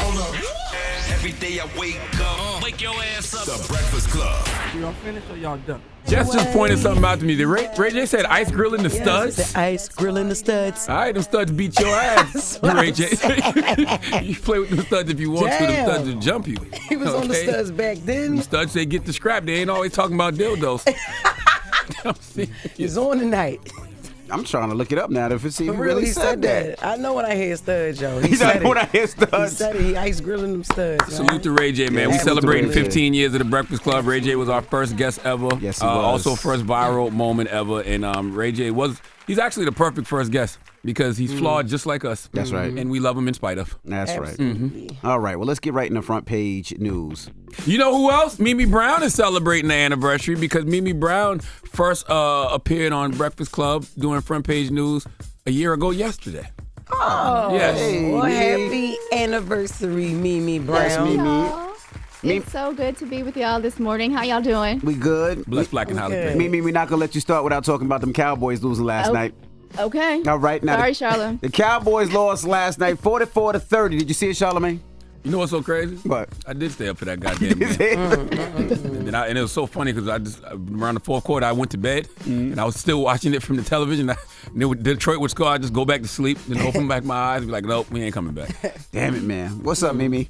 Hold up. Every day I wake up, wake your ass up. The Breakfast Club. Y'all finished or y'all done? Jess just pointed something out to me. Ray J said ice grilling the studs. The ice grilling the studs. All right, them studs beat your ass, Ray J. You play with them studs if you want to. Them studs will jump you. He was on the studs back then. Them studs say get the scrap. They ain't always talking about dildos. He's on tonight. I'm trying to look it up now if it's even For real, really he said that. I know when I hear studs, yo. He said it. When I hear studs. He said it. He ice grilling them studs. Salute to Ray J, man. Yeah, We celebrating Ray J. 15 years of the Breakfast Club. Ray J was our first guest ever. Yes, he was. Also first viral moment ever. And Ray J he's actually the perfect first guest because he's flawed just like us. That's right. And we love him in spite of. That's Absolutely. right. All right, well, let's get right in the front page news. You know who else? Mimi Brown is celebrating the anniversary because Mimi Brown first appeared on Breakfast Club doing front page news a year ago yesterday. Oh, Yes. well, happy anniversary, Mimi Brown. Yes, Mimi. Y'all. It's so good to be with y'all this morning. How y'all doing? We good? Bless Black and Halle. Okay. Mimi, we're not going to let you start without talking about them Cowboys losing last night. Okay. All right. Now Sorry, Charlotte. The Cowboys lost last night 44-30. Did you see it, Charlamagne? You know what's so crazy? What? I did stay up for that goddamn game. And it was so funny because around the fourth quarter, I went to bed and I was still watching it from the television. Detroit would score, I just go back to sleep, then open back my eyes and be like, nope, we ain't coming back. Damn it, man. What's up, Mimi?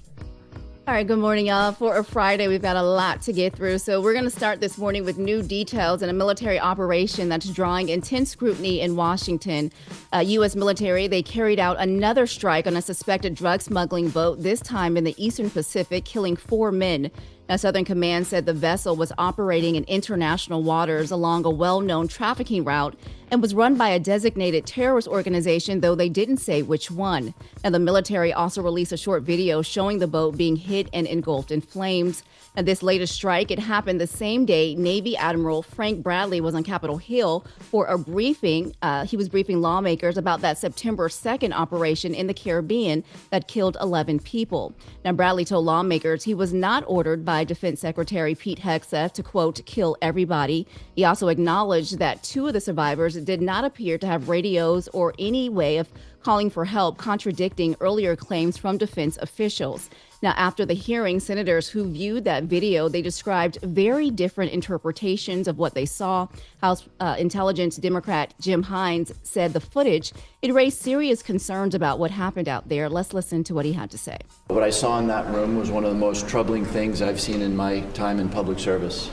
All right, good morning, y'all. For a Friday, we've got a lot to get through. So we're going to start this morning with new details in a military operation that's drawing intense scrutiny in Washington. U.S. military, they carried out another strike on a suspected drug smuggling boat, this time in the Eastern Pacific, killing 4 men. Now, Southern Command said the vessel was operating in international waters along a well-known trafficking route and was run by a designated terrorist organization, though they didn't say which one. And the military also released a short video showing the boat being hit and engulfed in flames. And this latest strike, it happened the same day Navy Admiral Frank Bradley was on Capitol Hill for a briefing. He was briefing lawmakers about that September 2nd operation in the Caribbean that killed 11 people. Now, Bradley told lawmakers he was not ordered by Defense Secretary Pete Hegseth to, quote, kill everybody. He also acknowledged that 2 of the survivors did not appear to have radios or any way of calling for help, contradicting earlier claims from defense officials. Now, after the hearing, senators who viewed that video, they described very different interpretations of what they saw. House Intelligence Democrat Jim Hines said the footage, it raised serious concerns about what happened out there. Let's listen to what he had to say. What I saw in that room was one of the most troubling things I've seen in my time in public service.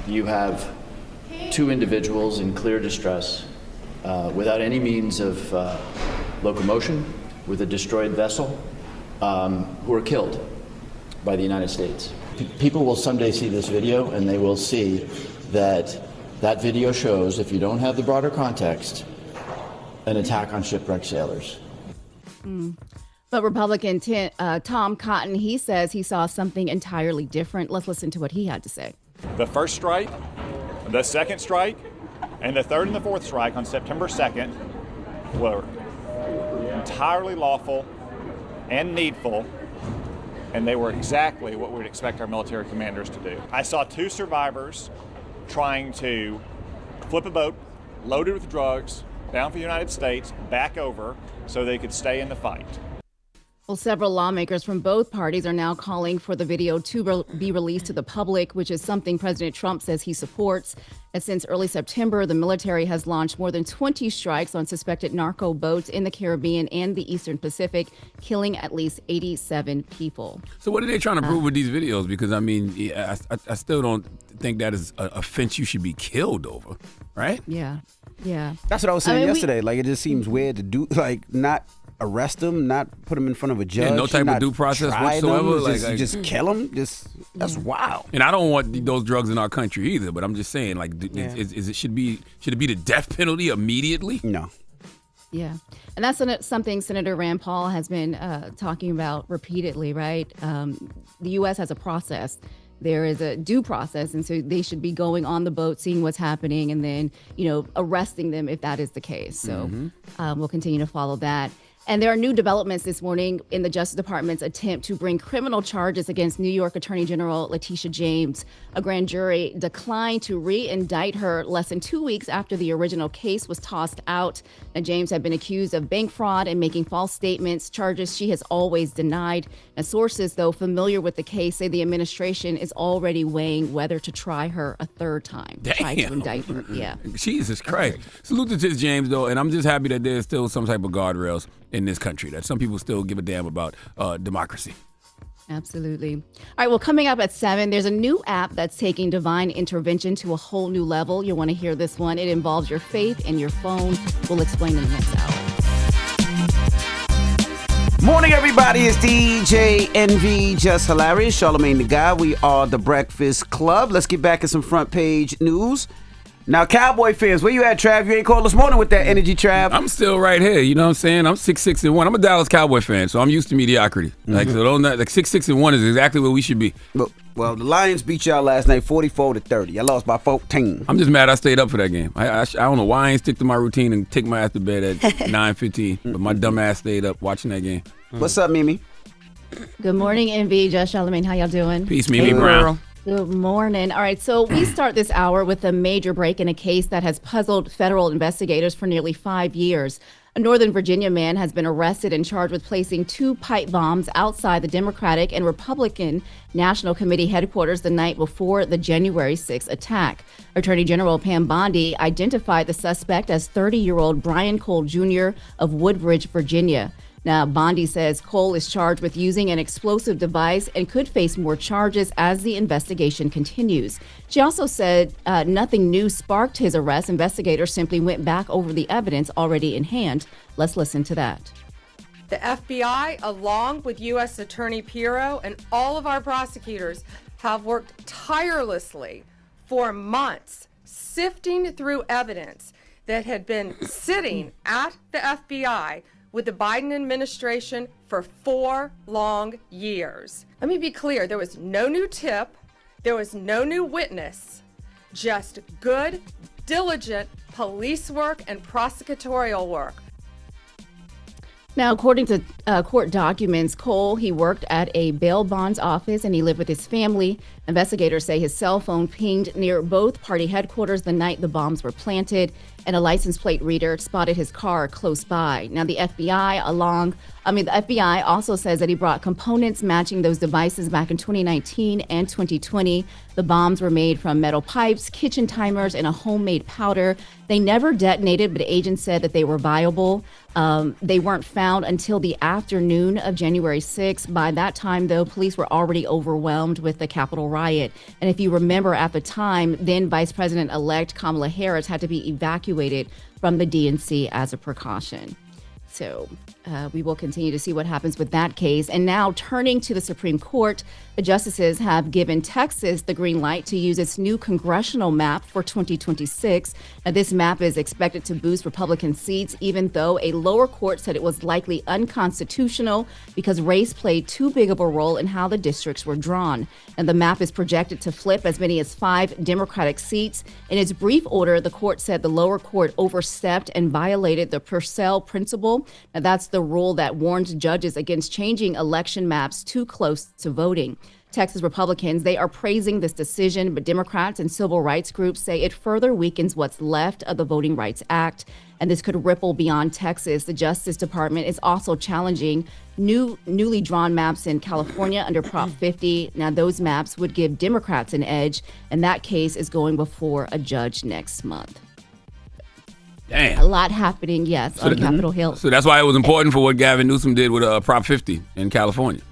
You have 2 individuals in clear distress without any means of locomotion, with a destroyed vessel, who are killed by the United States. People will someday see this video and they will see that that video shows, if you don't have the broader context, an attack on shipwrecked sailors. But Republican Tom Cotton, he says he saw something entirely different. Let's listen to what he had to say. The first strike, the second strike, and the third and the fourth strike on September 2nd were entirely lawful and needful, and they were exactly what we would expect our military commanders to do. I saw 2 survivors trying to flip a boat loaded with drugs bound for the United States back over so they could stay in the fight. Well, several lawmakers from both parties are now calling for the video to be released to the public, which is something President Trump says he supports. And since early September, the military has launched more than 20 strikes on suspected narco boats in the Caribbean and the Eastern Pacific, killing at least 87 people. So what are they trying to prove with these videos? Because, I mean, I still don't think that is an offense you should be killed over, right? Yeah. That's what I was saying yesterday. Like, it just seems weird to do, like, not arrest them, not put them in front of a judge. Yeah, no type of due process whatsoever. Just kill them. That's wild. And I don't want those drugs in our country either. But I'm just saying, like, should it be the death penalty immediately? No. Yeah, and that's something Senator Rand Paul has been talking about repeatedly. Right, the U.S. has a process. There is a due process, and so they should be going on the boat, seeing what's happening, and then arresting them if that is the case. So we'll continue to follow that. And there are new developments this morning in the Justice Department's attempt to bring criminal charges against New York Attorney General Letitia James. A grand jury declined to re-indict her less than 2 weeks after the original case was tossed out. Now, James had been accused of bank fraud and making false statements, charges she has always denied. Now, sources, though familiar with the case, say the administration is already weighing whether to try her a third time. Try to indict her. Yeah. Jesus Christ. Salute to Tis James, though, and I'm just happy that there's still some type of guardrails in this country, that some people still give a damn about democracy. Absolutely. All right, well, coming up at 7, there's a new app that's taking divine intervention to a whole new level. You'll want to hear this one. It involves your faith and your phone. We'll explain in the next hour. Morning, everybody. It's DJ NV, Jess Hilarious, Charlamagne the Guy. We are the Breakfast Club. Let's get back to some front page news. Now, Cowboy fans, where you at, Trav? You ain't called this morning with that energy, Trav. I'm still right here. You know what I'm saying? I'm 6-6-1. I'm a Dallas Cowboy fan, so I'm used to mediocrity. Like 6-6-1 is exactly where we should be. Well, the Lions beat y'all last night 44-30. I lost by 14. I'm just mad I stayed up for that game. I don't know why I ain't stick to my routine and take my ass to bed at 9:15, but my dumb ass stayed up watching that game. What's up, Mimi? Good morning, MV, Jess, Charlamagne. How y'all doing? Peace, Mimi Brown. Good morning. All right, so we start this hour with a major break in a case that has puzzled federal investigators for nearly 5 years. A Northern Virginia man has been arrested and charged with placing 2 pipe bombs outside the Democratic and Republican National Committee headquarters the night before the January 6th attack. Attorney General Pam Bondi identified the suspect as 30-year-old Brian Cole Jr. of Woodbridge, Virginia. Now, Bondi says Cole is charged with using an explosive device and could face more charges as the investigation continues. She also said nothing new sparked his arrest. Investigators simply went back over the evidence already in hand. Let's listen to that. The FBI, along with U.S. Attorney Pirro and all of our prosecutors, have worked tirelessly for months, sifting through evidence that had been sitting at the FBI with the Biden administration for 4 long years. Let me be clear, there was no new tip, there was no new witness, just good, diligent police work and prosecutorial work. Now, according to court documents, Cole, he worked at a bail bonds office and he lived with his family. Investigators say his cell phone pinged near both party headquarters the night the bombs were planted, and a license plate reader spotted his car close by. Now, the FBI also says that he brought components matching those devices back in 2019 and 2020. The bombs were made from metal pipes, kitchen timers, and a homemade powder. They never detonated, but agents said that they were viable. They weren't found until the afternoon of January 6th. By that time, though, police were already overwhelmed with the Capitol riot. And if you remember at the time, then Vice President-elect Kamala Harris had to be evacuated from the DNC as a precaution. So we will continue to see what happens with that case. And now turning to the Supreme Court, the justices have given Texas the green light to use its new congressional map for 2026. Now, this map is expected to boost Republican seats, even though a lower court said it was likely unconstitutional because race played too big of a role in how the districts were drawn. And the map is projected to flip as many as 5 Democratic seats. In its brief order, the court said the lower court overstepped and violated the Purcell principle. Now, that's the rule that warns judges against changing election maps too close to voting. Texas Republicans, they are praising this decision, but Democrats and civil rights groups say it further weakens what's left of the Voting Rights Act, and this could ripple beyond Texas. The Justice Department is also challenging newly drawn maps in California under Prop 50. Now, those maps would give Democrats an edge, and that case is going before a judge next month. Damn. A lot happening, yes, on Capitol Hill. So that's why it was important for what Gavin Newsom did with Prop 50 in California.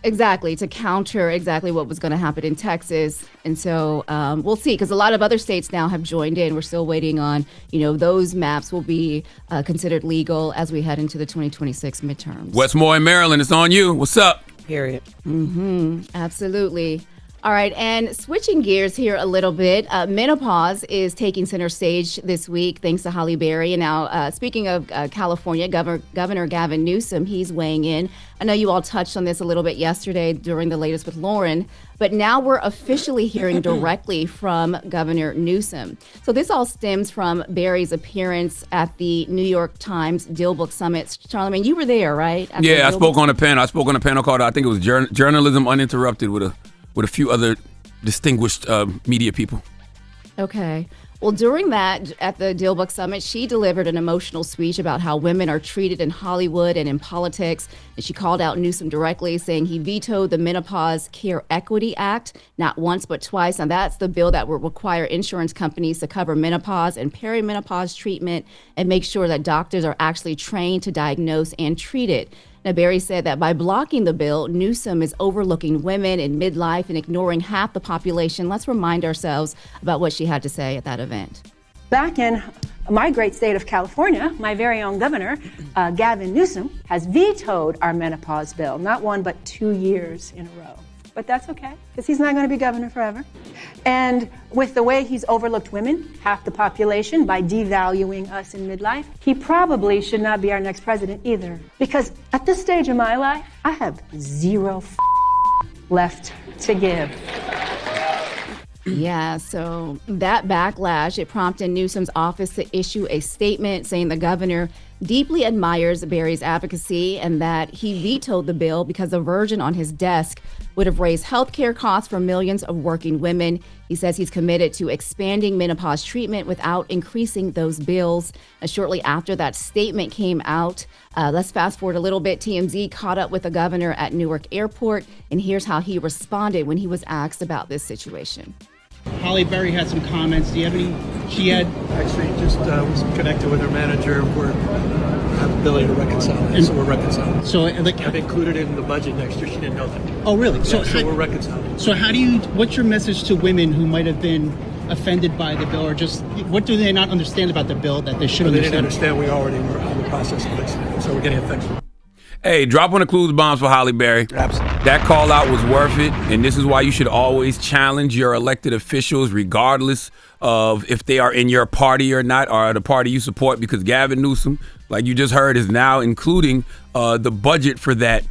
Exactly, to counter exactly what was going to happen in Texas. And so we'll see, because a lot of other states now have joined in. We're still waiting on, those maps will be considered legal as we head into the 2026 midterms. Westmore in Maryland, it's on you. What's up? Period. Absolutely. All right, and switching gears here a little bit, menopause is taking center stage this week thanks to Halle Berry. And now, speaking of California, Governor Gavin Newsom, he's weighing in. I know you all touched on this a little bit yesterday during the latest with Loren, but now we're officially hearing directly from Governor Newsom. So this all stems from Berry's appearance at the New York Times Deal Book Summit. Charlamagne, you were there, right? Yeah, I spoke on a panel. I spoke on a panel called, I think it was Journalism Uninterrupted with a few other distinguished media people. Okay. Well, during that, at the Deal Book Summit, she delivered an emotional speech about how women are treated in Hollywood and in politics. And she called out Newsom directly, saying he vetoed the Menopause Care Equity Act, not once but twice. And that's the bill that will require insurance companies to cover menopause and perimenopause treatment and make sure that doctors are actually trained to diagnose and treat it. Now, Berry said that by blocking the bill, Newsom is overlooking women in midlife and ignoring half the population. Let's remind ourselves about what she had to say at that event. Back in my great state of California, my very own governor, Gavin Newsom, has vetoed our menopause bill, not 1 but 2 years in a row. But that's okay, because he's not going to be governor forever. And with the way he's overlooked women, half the population, by devaluing us in midlife, he probably should not be our next president either. Because at this stage of my life, I have zero left to give. Yeah, so that backlash, it prompted Newsom's office to issue a statement saying the governor deeply admires Berry's advocacy and that he vetoed the bill because the version on his desk would have raised health care costs for millions of working women. He says he's committed to expanding menopause treatment without increasing those bills. Shortly after that statement came out, let's fast forward a little bit. TMZ caught up with the governor at Newark Airport, and here's how he responded when he was asked about this situation. Halle Berry had some comments. Do you have any? She had actually just was connected with her manager. We're have the ability to reconcile it, so we're reconciling. So like, I've included it in the budget next year. She didn't know that. Oh, really? Yeah, so we're reconciling. So how do you? What's your message to women who might have been offended by the bill, or just what do they not understand about the bill that they should understand? They didn't understand we already were in the process of fixing it, so we're getting it fixed. Hey, drop one of clues bombs for Halle Berry. Absolutely. That call out was worth it, and this is why you should always challenge your elected officials, regardless of if they are in your party or not, or the party you support, because Gavin Newsom, like you just heard, is now including the budget for that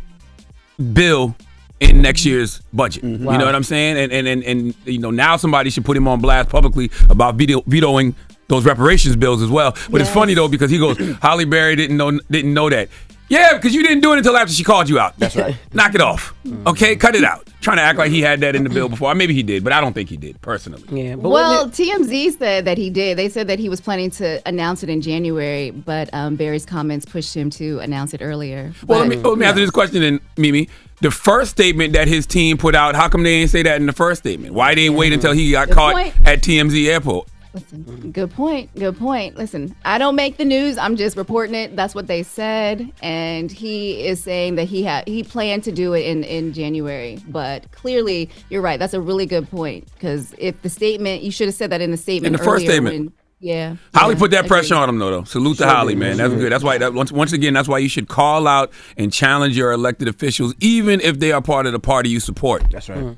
bill in next year's budget. Mm-hmm. You know what I'm saying? And you know, now somebody should put him on blast publicly about vetoing those reparations bills as well. But It's funny though, because he goes, Halle Berry didn't know that. Yeah, because you didn't do it until after she called you out. That's right. Knock it off. Okay, cut it out. Trying to act like he had that in the bill before. Maybe he did, but I don't think he did, personally. Yeah, but well, TMZ said that he did. They said that he was planning to announce it in January, but Berry's comments pushed him to announce it earlier. Well, let me answer this question then, Mimi. The first statement that his team put out, how come they didn't say that in the first statement? Why they didn't wait until he got caught at TMZ Airport? Listen, good point. Listen, I don't make the news. I'm just reporting it. That's what they said. And he is saying that he planned to do it in January. But clearly, you're right. That's a really good point. Because if the statement, you should have said that in the statement. In the first statement. Halle put that pressure on him, though. Salute to Halle, man. That's good. That's why. Once again, that's why you should call out and challenge your elected officials, even if they are part of the party you support. That's right.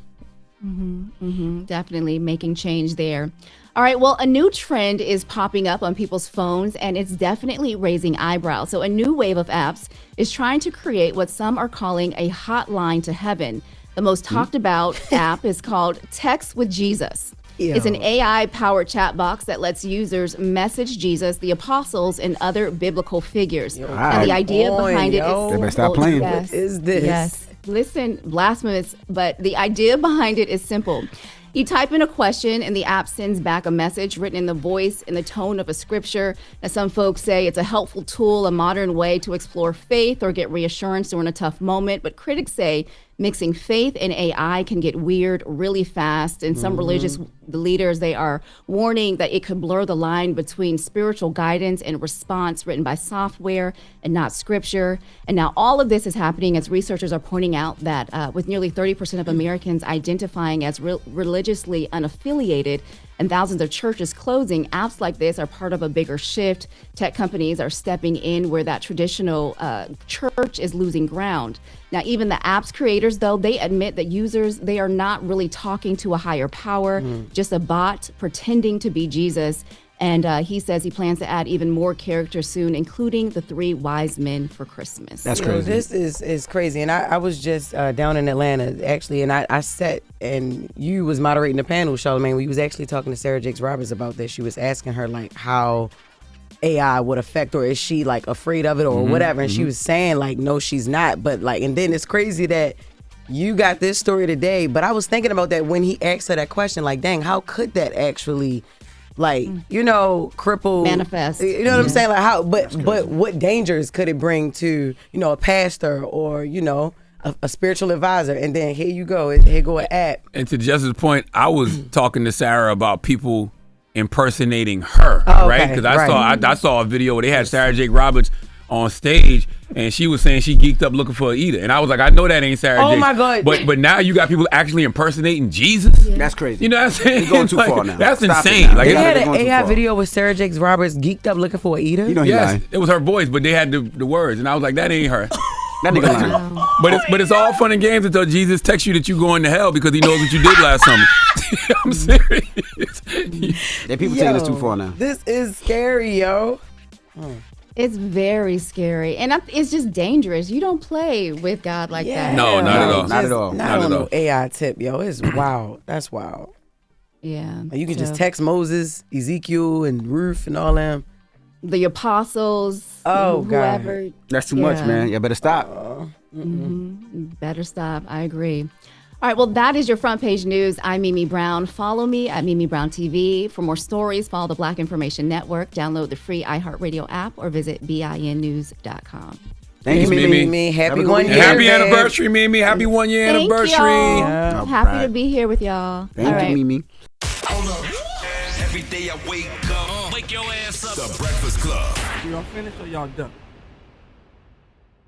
Definitely making change there. All right, well, a new trend is popping up on people's phones, and it's definitely raising eyebrows. So a new wave of apps is trying to create what some are calling a hotline to heaven. The most talked about app is called Text with Jesus. It's an AI-powered chat box that lets users message Jesus, the apostles, and other biblical figures. And the idea behind it is... They better stop playing. Yes. What is this? Yes. Listen, blasphemous, but the idea behind it is simple. You type in a question and the app sends back a message written in the voice and the tone of a scripture. Now, some folks say it's a helpful tool, a modern way to explore faith or get reassurance during a tough moment. But critics say mixing faith and AI can get weird really fast. And some religious leaders, they are warning that it could blur the line between spiritual guidance and response written by software and not scripture. And now all of this is happening as researchers are pointing out that with nearly 30% of Americans identifying as religiously unaffiliated, and thousands of churches closing, apps like this are part of a bigger shift. Tech companies are stepping in where that traditional church is losing ground. Now, even the app's creators, though, they admit that users, they are not really talking to a higher power, just a bot pretending to be Jesus. And he says he plans to add even more characters soon, including the 3 wise men for Christmas. That's crazy. This is crazy. And I was just down in Atlanta, actually, and I sat, and you was moderating the panel, Charlamagne. We was actually talking to Sarah Jakes Roberts about this. She was asking her, like, how AI would affect, or is she, like, afraid of it or whatever. And she was saying, like, no, she's not. But, like, and then it's crazy that you got this story today. But I was thinking about that when he asked her that question, like, dang, how could that actually, like, cripple, manifest? You know what I'm saying? Like, how? But what dangers could it bring to a pastor or a spiritual advisor? And then here you go, here go an app. And to Jess's point, I was talking to Sarah about people impersonating her, right? Because I saw a video where they had Sarah Jakes Roberts on stage, and she was saying she geeked up looking for a eater, and I was like, I know that ain't Sarah Jakes. Oh my God! But now you got people actually impersonating Jesus. Yeah. That's crazy. You know what I'm saying? You're going too far now. That's Stop insane. They had an AI video with Sarah Jakes Roberts geeked up looking for a eater. Yes, it was her voice, but they had the words, and I was like, that ain't her. That nigga lying. But it's all fun and games until Jesus texts you that you going to hell because he knows what you did last summer. I'm serious. Yeah, people taking this too far now. This is scary, yo. It's very scary, and it's just dangerous. You don't play with God like that. No, not at all. Not at all. Not on no AI tip, yo. It's wild. That's wild. Yeah. You can just text Moses, Ezekiel, and Ruth, and all them. The apostles. Oh, whoever. God. That's too much, man. You better stop. Better stop. I agree. All right, well, that is your front page news. I'm Mimi Brown. Follow me at Mimi Brown TV. For more stories, follow the Black Information Network. Download the free iHeartRadio app or visit BINnews.com. Thank you, Mimi. Happy 1 year. Happy anniversary, Mimi. Happy 1 year Thank anniversary. y'all. Yeah. Happy to be here with y'all. Thank you, Mimi. Every day I wake up, wake your ass up. The Breakfast Club. Y'all finished or y'all done?